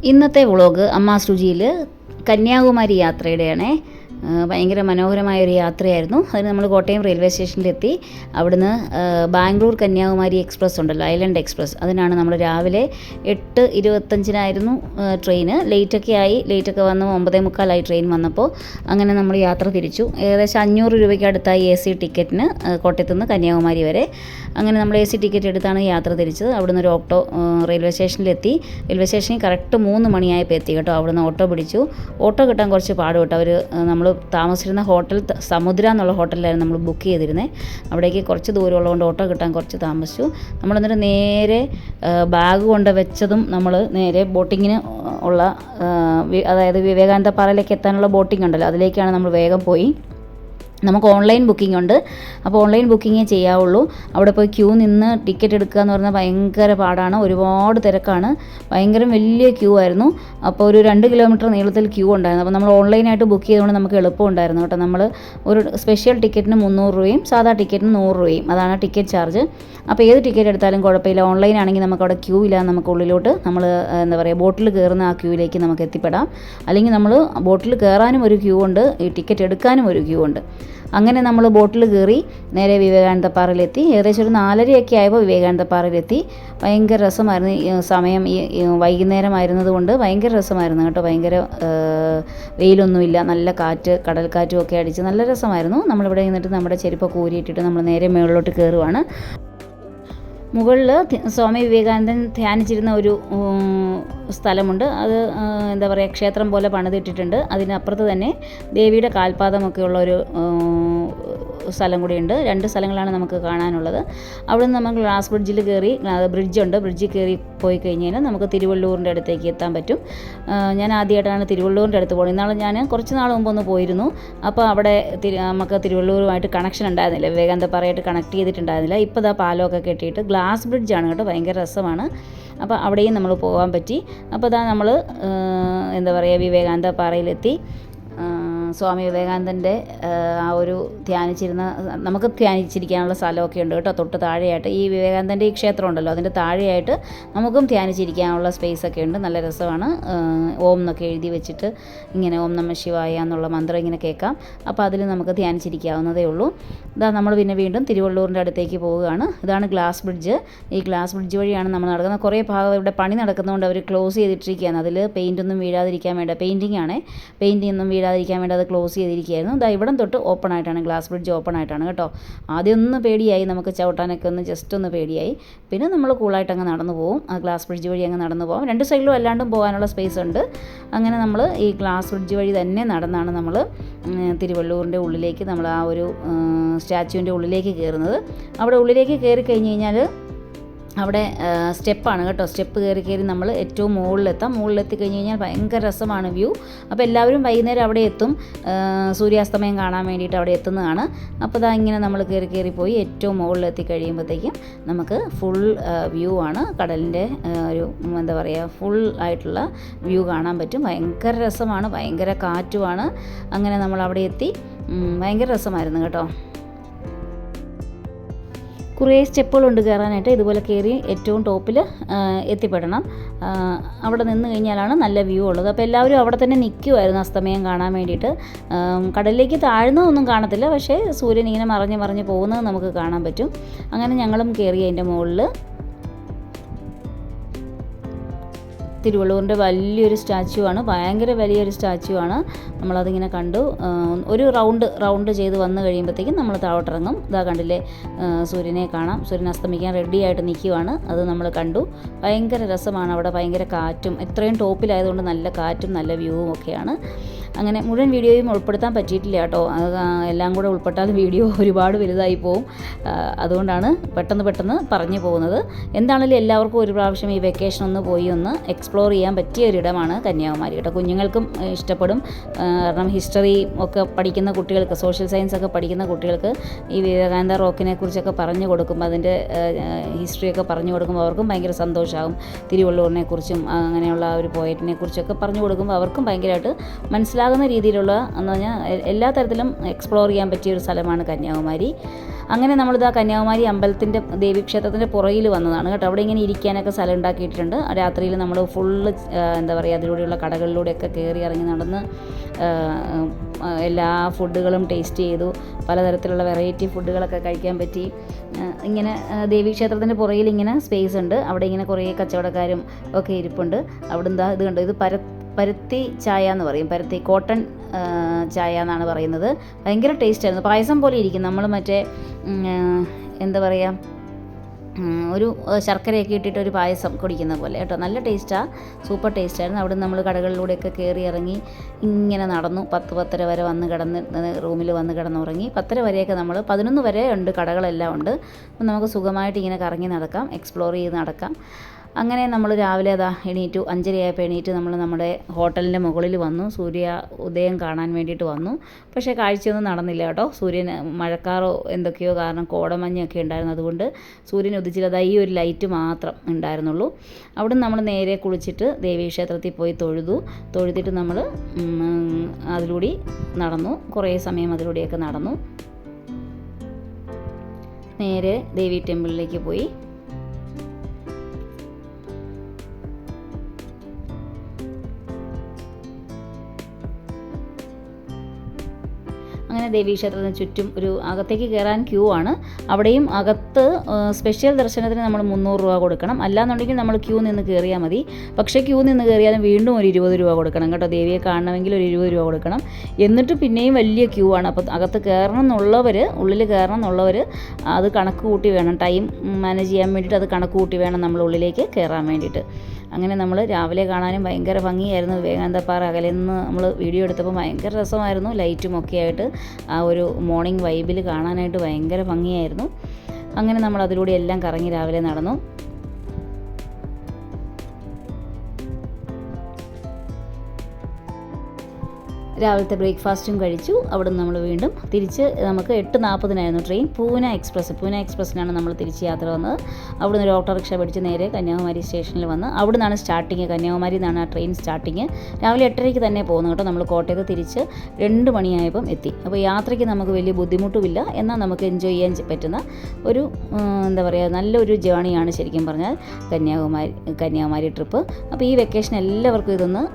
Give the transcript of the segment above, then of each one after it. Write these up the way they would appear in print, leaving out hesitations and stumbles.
ഇന്നത്തെ വ്ളോഗ് അമ്മാസ് രുചിയിൽ കന്യാകുമാരി യാത്രയുടെയാണേ. ഭയങ്കര മനോഹരമായൊരു യാത്രയായിരുന്നു. അതിന് നമ്മൾ കോട്ടയം റെയിൽവേ സ്റ്റേഷനിലെത്തി. അവിടുന്ന് ബാംഗ്ലൂർ കന്യാകുമാരി എക്സ്പ്രസ് ഉണ്ടല്ലോ, ഐലൻഡ് എക്സ്പ്രസ്, അതിനാണ് നമ്മൾ രാവിലെ 8:25 ട്രെയിന്. ലേറ്റൊക്കെ വന്ന് 9:45 ട്രെയിൻ വന്നപ്പോൾ അങ്ങനെ നമ്മൾ യാത്ര തിരിച്ചു. ഏകദേശം 500 രൂപയ്ക്ക് അടുത്തായി AC ടിക്കറ്റിന് കോട്ടയത്തു നിന്ന് കന്യാകുമാരി വരെ. അങ്ങനെ നമ്മൾ AC ടിക്കറ്റ് എടുത്താണ് യാത്ര തിരിച്ചത്. അവിടുന്ന് ഒരു ഓട്ടോ റെയിൽവേ സ്റ്റേഷനിലെത്തി. റെയിൽവേ സ്റ്റേഷനിൽ കറക്റ്റ് 3 മണിയായപ്പോൾ എത്തി കേട്ടോ. അവിടുന്ന് ഓട്ടോ പിടിച്ചു. ഓട്ടോ കിട്ടാൻ കുറച്ച് പാട് കേട്ടോ. നമ്മൾ താമസിച്ചിരുന്ന ഹോട്ടൽ സമുദ്ര എന്നുള്ള ഹോട്ടലിലായിരുന്നു നമ്മൾ ബുക്ക് ചെയ്തിരുന്നത്. അവിടേക്ക് കുറച്ച് ദൂരമുള്ളതുകൊണ്ട് ഓട്ടോ കിട്ടാൻ കുറച്ച് താമസിച്ചു. നമ്മളെന്നിട്ട് നേരെ ബാഗ് കൊണ്ട് വെച്ചതും നമ്മൾ നേരെ ബോട്ടിങ്ങിന് ഉള്ള, അതായത് വിവേകാനന്ദ പാറയിലേക്ക് എത്താനുള്ള ബോട്ടിംഗ് ഉണ്ടല്ലോ, അതിലേക്കാണ് നമ്മൾ വേഗം പോയി. നമുക്ക് ഓൺലൈൻ ബുക്കിംഗ് ഉണ്ട്. അപ്പോൾ ഓൺലൈൻ ബുക്കിങ്ങേ ചെയ്യാവുള്ളൂ. അവിടെ പോയി ക്യൂ നിന്ന് ടിക്കറ്റ് എടുക്കുക എന്ന് പറഞ്ഞാൽ ഭയങ്കര പാടാണ്. ഒരുപാട് തിരക്കാണ്. ഭയങ്കര വലിയ ക്യൂ ആയിരുന്നു. അപ്പോൾ ഒരു 2 കിലോമീറ്റർ നീളത്തിൽ ക്യൂ ഉണ്ടായിരുന്നു. അപ്പോൾ നമ്മൾ ഓൺലൈനായിട്ട് ബുക്ക് ചെയ്തുകൊണ്ട് നമുക്ക് എളുപ്പമുണ്ടായിരുന്നു കേട്ടോ. നമ്മൾ ഒരു സ്പെഷ്യൽ ടിക്കറ്റിന് 300 രൂപയും സാധാ ടിക്കറ്റിന് 100 രൂപയും, അതാണ് ടിക്കറ്റ് ചാർജ്. അപ്പോൾ ഏത് ടിക്കറ്റ് എടുത്താലും കുഴപ്പമില്ല. ഓൺലൈൻ ആണെങ്കിൽ നമുക്ക് അവിടെ ക്യൂ ഇല്ല. നമുക്ക് ഉള്ളിലോട്ട് നമ്മൾ ബോട്ടിൽ കയറുന്ന ആ ക്യൂവിലേക്ക് നമുക്ക് എത്തിപ്പെടാം. അല്ലെങ്കിൽ നമ്മൾ ബോട്ടിൽ കയറാനും ഒരു ക്യൂ ഉണ്ട്, ഈ ടിക്കറ്റ് എടുക്കാനും ഒരു ക്യൂ ഉണ്ട്. അങ്ങനെ നമ്മൾ ബോട്ടിൽ കയറി നേരെ വിവേകാനന്ദ പാറയിലെത്തി. ഏകദേശം ഒരു 4:30 ആയപ്പോൾ വിവേകാനന്ദ പാറയിലെത്തി. ഭയങ്കര രസമായിരുന്നു. സമയം വൈകുന്നേരമായിരുന്നത് കൊണ്ട് ഭയങ്കര രസമായിരുന്നു കേട്ടോ. ഭയങ്കര വെയിലൊന്നുമില്ല, നല്ല കാറ്റ്, കടൽക്കാറ്റും ഒക്കെ അടിച്ച് നല്ല രസമായിരുന്നു. നമ്മളിവിടെ നിന്നിട്ട് നമ്മുടെ ചെരുപ്പൊക്കെ ഊരിയിട്ടിട്ട് നമ്മൾ നേരെ മുകളിലോട്ട് കയറുവാണ്. മുകളിൽ സ്വാമി വിവേകാനന്ദൻ ധ്യാനിച്ചിരുന്ന ഒരു സ്ഥലമുണ്ട്. അത് ക്ഷേത്രം പോലെ പണിതിട്ടിട്ടുണ്ട്. അതിനപ്പുറത്ത് തന്നെ ദേവിയുടെ കാൽപാദമൊക്കെയുള്ള ഒരു സ്ഥലം കൂടിയുണ്ട്. 2 സ്ഥലങ്ങളാണ് നമുക്ക് കാണാനുള്ളത്. അവിടെ നിന്ന് നമ്മൾ ഗ്ലാസ് ബ്രിഡ്ജിൽ കയറി, ബ്രിഡ്ജുണ്ട്, ബ്രിഡ്ജിൽ കയറി പോയി കഴിഞ്ഞാൽ നമുക്ക് തിരുവള്ളൂരിൻ്റെ അടുത്തേക്ക് എത്താൻ പറ്റും. ഞാൻ ആദ്യമായിട്ടാണ് തിരുവള്ളൂരിൻ്റെ അടുത്ത് പോകുന്നത്. ഇന്നാൾ ഞാൻ കുറച്ച് നാൾ മുമ്പ് ഒന്ന് പോയിരുന്നു. അപ്പോൾ അവിടെ നമുക്ക് തിരുവള്ളൂരുമായിട്ട് കണക്ഷൻ ഉണ്ടായിരുന്നില്ല, വിവേകാനന്ദ പാറയായിട്ട് കണക്ട് ചെയ്തിട്ടുണ്ടായിരുന്നില്ല. ഇപ്പോൾ ഇതാ പാലമൊക്കെ കെട്ടിയിട്ട് ഗ്ലാസ് ബ്രിഡ്ജാണ് കേട്ടോ. ഭയങ്കര രസമാണ്. അപ്പോൾ അവിടെയും നമ്മൾ പോകാൻ പറ്റി. അപ്പോൾ ഇതാ നമ്മൾ വിവേകാനന്ദ പാറയിലെത്തി. സ്വാമി വിവേകാനന്ദൻ്റെ ആ ഒരു നമുക്ക് ധ്യാനിച്ചിരിക്കാനുള്ള സ്ഥലമൊക്കെ ഉണ്ട് കേട്ടോ. തൊട്ട് താഴെയായിട്ട് ഈ വിവേകാനന്ദൻ്റെ ഈ ക്ഷേത്രം ഉണ്ടല്ലോ, അതിൻ്റെ താഴെയായിട്ട് നമുക്കും ധ്യാനിച്ചിരിക്കാനുള്ള സ്പേസൊക്കെ ഉണ്ട്. നല്ല രസമാണ്. ഓം എന്നൊക്കെ എഴുതി വെച്ചിട്ട് ഇങ്ങനെ ഓം നമഃ ശിവായ എന്നുള്ള മന്ത്രം ഇങ്ങനെ കേൾക്കാം. അപ്പോൾ അതിൽ നമുക്ക് ധ്യാനിച്ചിരിക്കാവുന്നതേ ഉള്ളൂ. ഇതാ നമ്മൾ പിന്നെ വീണ്ടും തിരുവള്ളൂരിൻ്റെ അടുത്തേക്ക് പോവുകയാണ്. ഇതാണ് ഗ്ലാസ് ബ്രിഡ്ജ്. ഈ ഗ്ലാസ് ബ്രിഡ്ജ് വഴിയാണ് നമ്മൾ നടക്കുന്നത്. കുറേ ഭാഗം ഇവിടെ പണി നടക്കുന്നതുകൊണ്ട് അവർ ക്ലോസ് ചെയ്തിട്ടിരിക്കുകയാണ്. അതിൽ പെയിൻ്റൊന്നും വീഴാതിരിക്കാൻ വേണ്ട, പെയിൻറ്റിംഗ് ഒന്നും വീഴാതിരിക്കാൻ വേണ്ടി അത് ക്ലോസ് ചെയ്തിരിക്കുകയായിരുന്നു. ഇതാ ഇവിടം തൊട്ട് ഓപ്പൺ ആയിട്ടാണ്, ഗ്ലാസ് ബ്രിഡ്ജ് ഓപ്പൺ ആയിട്ടാണ് കേട്ടോ. ആദ്യം ഒന്ന് പേടിയായി, നമുക്ക് ചവിട്ടാനൊക്കെ ജസ്റ്റ് ഒന്ന് പേടിയായി. പിന്നെ നമ്മൾ കൂളായിട്ട് അങ്ങ് നടന്നു പോകും. ആ ഗ്ലാസ് ബ്രിഡ്ജ് വഴി അങ്ങ് നടന്നു പോകും. 2 സൈഡിലും അല്ലാണ്ടും പോകാനുള്ള സ്പേസ് ഉണ്ട്. അങ്ങനെ നമ്മൾ ഈ ഗ്ലാസ് ബ്രിഡ്ജ് വഴി തന്നെ നടന്നാണ് നമ്മൾ തിരുവള്ളൂരിൻ്റെ ഉള്ളിലേക്ക്, നമ്മൾ ആ ഒരു സ്റ്റാച്യുവിൻ്റെ ഉള്ളിലേക്ക് കയറുന്നത്. അവിടെ ഉള്ളിലേക്ക് കയറി കഴിഞ്ഞ് കഴിഞ്ഞാൽ അവിടെ സ്റ്റെപ്പാണ് കേട്ടോ. സ്റ്റെപ്പ് കയറി നമ്മൾ ഏറ്റവും മുകളിലെത്താം. മുകളിലെത്തി കഴിഞ്ഞ് കഴിഞ്ഞാൽ ഭയങ്കര രസമാണ് വ്യൂ. അപ്പോൾ എല്ലാവരും വൈകുന്നേരം അവിടെ എത്തും, സൂര്യാസ്തമയം കാണാൻ വേണ്ടിയിട്ട് അവിടെ എത്തുന്നതാണ്. അപ്പോൾ ഇതാ ഇങ്ങനെ നമ്മൾ കയറി പോയി ഏറ്റവും മുകളിലെത്തി കഴിയുമ്പോഴത്തേക്കും നമുക്ക് ഫുൾ വ്യൂ ആണ്. കടലിൻ്റെ ഒരു ഫുൾ ആയിട്ടുള്ള വ്യൂ കാണാൻ പറ്റും. ഭയങ്കര രസമാണ്, ഭയങ്കര കാറ്റുമാണ്. അങ്ങനെ നമ്മൾ അവിടെ എത്തി. ഭയങ്കര രസമായിരുന്നു കേട്ടോ. കുറേ സ്റ്റെപ്പുകളുണ്ട് കയറാനായിട്ട്. ഇതുപോലെ കയറി ഏറ്റവും ടോപ്പിൽ എത്തിപ്പെടണം. അവിടെ നിന്ന് കഴിഞ്ഞാലാണ് നല്ല വ്യൂ ഉള്ളത്. അപ്പോൾ എല്ലാവരും അവിടെ തന്നെ നിൽക്കുമായിരുന്നു അസ്തമയം കാണാൻ വേണ്ടിയിട്ട്. കടലിലേക്ക് താഴ്ന്നതൊന്നും കാണത്തില്ല, പക്ഷേ സൂര്യൻ ഇങ്ങനെ മറഞ്ഞ് പോകുന്നത് നമുക്ക് കാണാൻ പറ്റും. അങ്ങനെ ഞങ്ങളും കയറി അതിൻ്റെ മുകളിൽ. തിരുവള്ളൂരിൻ്റെ വലിയൊരു സ്റ്റാച്യു ആണ്, ഭയങ്കര വലിയൊരു സ്റ്റാച്യു ആണ്. നമ്മളതിങ്ങനെ കണ്ടു. ഒരു റൗണ്ട് ചെയ്ത് വന്നു കഴിയുമ്പോഴത്തേക്കും നമ്മൾ താഴോട്ടിറങ്ങും. ഇതാ കണ്ടില്ലേ, സൂര്യനെ കാണാം. സൂര്യൻ അസ്തമിക്കാൻ റെഡിയായിട്ട് നിൽക്കുവാണ്. അത് നമ്മൾ കണ്ടു. ഭയങ്കര രസമാണ് അവിടെ. ഭയങ്കര കാറ്റും, ഇത്രയും ടോപ്പിലായതുകൊണ്ട് നല്ല കാറ്റും നല്ല വ്യൂവും ഒക്കെയാണ്. അങ്ങനെ മുഴുവൻ വീഡിയോയും ഉൾപ്പെടുത്താൻ പറ്റിയിട്ടില്ല കേട്ടോ. എല്ലാം കൂടെ ഉൾപ്പെട്ടാൽ വീഡിയോ ഒരുപാട് വലുതായി പോവും. അതുകൊണ്ടാണ് പെട്ടെന്ന് പറഞ്ഞു പോകുന്നത്. എന്താണെങ്കിലും എല്ലാവർക്കും ഒരു പ്രാവശ്യം ഈ വെക്കേഷൻ ഒന്ന് പോയി ഒന്ന് എക്സ്പ്ലോർ ചെയ്യാൻ പറ്റിയ ഒരിടമാണ് കന്യാകുമാരി കേട്ടോ. കുഞ്ഞുങ്ങൾക്കും ഇഷ്ടപ്പെടും. കാരണം ഹിസ്റ്ററി ഒക്കെ പഠിക്കുന്ന കുട്ടികൾക്ക്, സോഷ്യൽ സയൻസ് ഒക്കെ പഠിക്കുന്ന കുട്ടികൾക്ക് ഈ വിവേകാനന്ദ റോക്കിനെ കുറിച്ചൊക്കെ പറഞ്ഞു കൊടുക്കുമ്പോൾ, അതിൻ്റെ ഹിസ്റ്ററിയൊക്കെ പറഞ്ഞു കൊടുക്കുമ്പോൾ അവർക്കും ഭയങ്കര സന്തോഷമാകും. തിരുവള്ളൂരിനെ കുറിച്ചും അങ്ങനെയുള്ള ഒരു പോയറ്റിനെ കുറിച്ചൊക്കെ പറഞ്ഞു കൊടുക്കുമ്പോൾ അവർക്കും ഭയങ്കരമായിട്ട് മനസ്സിലാകുന്ന രീതിയിലുള്ള എന്ന് പറഞ്ഞാൽ എല്ലാ തരത്തിലും എക്സ്പ്ലോർ ചെയ്യാൻ പറ്റിയൊരു സ്ഥലമാണ് കന്യാകുമാരി. അങ്ങനെ നമ്മളിതാ കന്യാകുമാരി അമ്പലത്തിൻ്റെ ദേവീക്ഷേത്രത്തിൻ്റെ പുറകിൽ വന്നതാണ് കേട്ടോ. അവിടെ ഇങ്ങനെ ഇരിക്കാനൊക്കെ സ്ഥലം ഉണ്ടാക്കിയിട്ടുണ്ട്. രാത്രിയിൽ നമ്മൾ ഫുള്ള് എന്താ പറയുക, അതിലൂടെയുള്ള കടകളിലൂടെയൊക്കെ കയറി ഇറങ്ങി നടന്ന് എല്ലാ ഫുഡുകളും ടേസ്റ്റ് ചെയ്തു. പലതരത്തിലുള്ള വെറൈറ്റി ഫുഡുകളൊക്കെ കഴിക്കാൻ പറ്റി. ഇങ്ങനെ ദേവീക്ഷേത്രത്തിൻ്റെ പുറകിൽ ഇങ്ങനെ സ്പേസ് ഉണ്ട്. അവിടെ ഇങ്ങനെ കുറേ കച്ചവടക്കാരും ഒക്കെ ഇരിപ്പുണ്ട്. അവിടെ എന്താ ഇത് കണ്ടോ, ഇത് പരുത്തി ചായ എന്ന് പറയും, പരുത്തി കോട്ടൺ ചായ എന്നാണ് പറയുന്നത്. ഭയങ്കര ടേസ്റ്റായിരുന്നു, പായസം പോലെ ഇരിക്കും. നമ്മൾ മറ്റേ എന്താ പറയുക, ഒരു ശർക്കരയൊക്കെ ഇട്ടിട്ട് ഒരു പായസം കുടിക്കുന്ന പോലെ കേട്ടോ. നല്ല ടേസ്റ്റാണ്, സൂപ്പർ ടേസ്റ്റായിരുന്നു. അവിടെ നമ്മൾ കടകളിലൂടെയൊക്കെ കയറി ഇറങ്ങി ഇങ്ങനെ നടന്നു. 10-10:30 വരെ വന്ന് കിടന്ന് റൂമിൽ വന്ന് കിടന്നുറങ്ങി. 10:30 വരെയൊക്കെ നമ്മൾ 11 വരെ ഉണ്ട്, കടകളെല്ലാം ഉണ്ട്. അപ്പം നമുക്ക് സുഖമായിട്ട് ഇങ്ങനെ കറങ്ങി നടക്കാം, എക്സ്പ്ലോർ ചെയ്ത് നടക്കാം. അങ്ങനെ നമ്മൾ രാവിലെ എണീറ്റു. 5:30 എണീറ്റ് നമ്മൾ നമ്മുടെ ഹോട്ടലിൻ്റെ മുകളിൽ വന്നു. സൂര്യ ഉദയം കാണാൻ വേണ്ടിയിട്ട് വന്നു. പക്ഷേ കാഴ്ചയൊന്നും നടന്നില്ല കേട്ടോ. സൂര്യൻ മഴക്കാറോ എന്തൊക്കെയോ കാരണം കോടമഞ്ഞൊക്കെ ഉണ്ടായിരുന്നു, അതുകൊണ്ട് സൂര്യൻ ഉദിച്ചില്ല. ഈ ഒരു ലൈറ്റ് മാത്രം ഉണ്ടായിരുന്നുള്ളൂ. അവിടെ നമ്മൾ നേരെ കുളിച്ചിട്ട് ദേവീക്ഷേത്രത്തിൽ പോയി തൊഴുതിട്ട് നമ്മൾ അതിലൂടെ നടന്നു. കുറേ സമയം അതിലൂടെയൊക്കെ നടന്നു. നേരെ ദേവി ടെമ്പിളിലേക്ക് പോയി. അങ്ങനെ ദേവീക്ഷേത്രത്തിന് ചുറ്റും ഒരു അകത്തേക്ക് കയറാൻ ക്യൂ ആണ്. അവിടെയും അകത്ത് സ്പെഷ്യൽ ദർശനത്തിന് നമ്മൾ 300 രൂപ കൊടുക്കണം. അല്ലാന്നുണ്ടെങ്കിൽ നമ്മൾ ക്യൂ നിന്ന് കയറിയാൽ മതി. പക്ഷേ ക്യൂ നിന്ന് കയറിയാലും വീണ്ടും ഒരു 20 രൂപ കൊടുക്കണം കേട്ടോ. ദേവിയെ കാണണമെങ്കിൽ ഒരു 20 രൂപ കൊടുക്കണം. എന്നിട്ട് പിന്നെയും വലിയ ക്യൂ ആണ്. അപ്പോൾ അകത്ത് ഉള്ളിൽ കയറണം എന്നുള്ളവർ അത് കണക്ക് കൂട്ടി വേണം, ടൈം മാനേജ് ചെയ്യാൻ വേണ്ടിയിട്ട് അത് കണക്ക് കൂട്ടി വേണം നമ്മൾ ഉള്ളിലേക്ക് കയറാൻ വേണ്ടിയിട്ട്. അങ്ങനെ നമ്മൾ രാവിലെ കാണാനും ഭയങ്കര ഭംഗിയായിരുന്നു. വിവേകാനന്ദപ്പാറ അകലെ നിന്ന് നമ്മൾ വീഡിയോ എടുത്തപ്പോൾ ഭയങ്കര രസമായിരുന്നു. ലൈറ്റും ഒക്കെ ആയിട്ട് ആ ഒരു മോർണിംഗ് വൈബിൽ കാണാനായിട്ട് ഭയങ്കര ഭംഗിയായിരുന്നു. അങ്ങനെ നമ്മൾ അതിലൂടെ എല്ലാം കറങ്ങി രാവിലെ നടന്നു. രാവിലത്തെ ബ്രേക്ക്ഫാസ്റ്റും കഴിച്ചു. അവിടെ നമ്മൾ വീണ്ടും തിരിച്ച് നമുക്ക് 8:40 ട്രെയിൻ. പൂന എക്സ്പ്രസ്സിനാണ് നമ്മൾ തിരിച്ച് യാത്ര വന്നത്. അവിടുന്ന് ഒരു ഓട്ടോറിക്ഷ പിടിച്ച് നേരെ കന്യാകുമാരി സ്റ്റേഷനിൽ വന്ന് അവിടെ നിന്നാണ് സ്റ്റാർട്ടിങ്. കന്യാകുമാരിയിൽ നിന്നാണ് ആ ട്രെയിൻ സ്റ്റാർട്ടിങ്. രാവിലെ 8:30 തന്നെ പോകുന്നു കേട്ടോ. നമ്മൾ കോട്ടയത്ത് തിരിച്ച് 2 മണിയായപ്പം എത്തി. അപ്പോൾ യാത്രയ്ക്ക് നമുക്ക് വലിയ ബുദ്ധിമുട്ടുമില്ല, എന്നാൽ നമുക്ക് എൻജോയ് ചെയ്യാൻ പറ്റുന്ന ഒരു എന്താ പറയുക, നല്ലൊരു ജേണിയാണ് ശരിക്കും പറഞ്ഞാൽ കന്യാകുമാരി ട്രിപ്പ്. അപ്പോൾ ഈ വെക്കേഷൻ എല്ലാവർക്കും ഇതൊന്ന്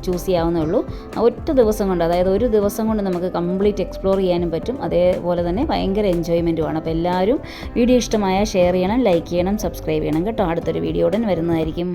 ചൂസ് ചെയ്യാവുന്നേ ഉള്ളൂ. ഒറ്റ ദിവസം കൊണ്ട്, അതായത് ഒരു ദിവസം കൊണ്ട് നമുക്ക് കംപ്ലീറ്റ് എക്സ്പ്ലോർ ചെയ്യാനും പറ്റും. അതേപോലെ തന്നെ ഭയങ്കര എൻജോയ്മെൻറ്റുമാണ്. അപ്പോൾ എല്ലാവരും വീഡിയോ ഇഷ്ടമായാൽ ഷെയർ ചെയ്യണം, ലൈക്ക് ചെയ്യണം, സബ്സ്ക്രൈബ് ചെയ്യണം കേട്ടോ. അടുത്തൊരു വീഡിയോയുടൻ വരുന്നതായിരിക്കും.